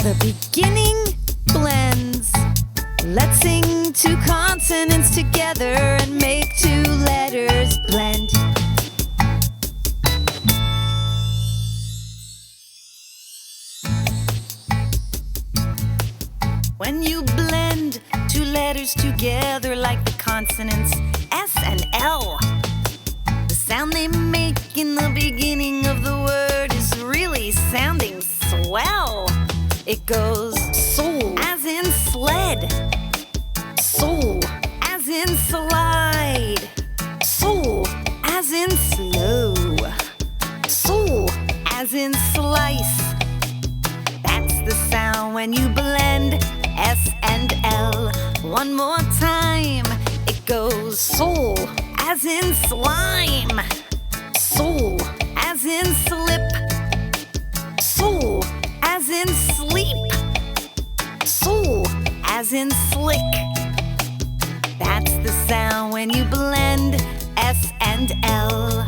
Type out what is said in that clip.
The beginning blends. Let's sing two consonants together and make two letters blend. When you blend two letters together like the consonants S and L, the sound they make in the beginning of the word is really sounding swell. It goes soul as in sled, soul as in slide, soul as in slow, soul as in slice. That's the sound when you blend S and L. One more time, it goes soul as in slime, soul as in slip, soul as in sleep, soul as in slick. That's the sound when you blend S and L.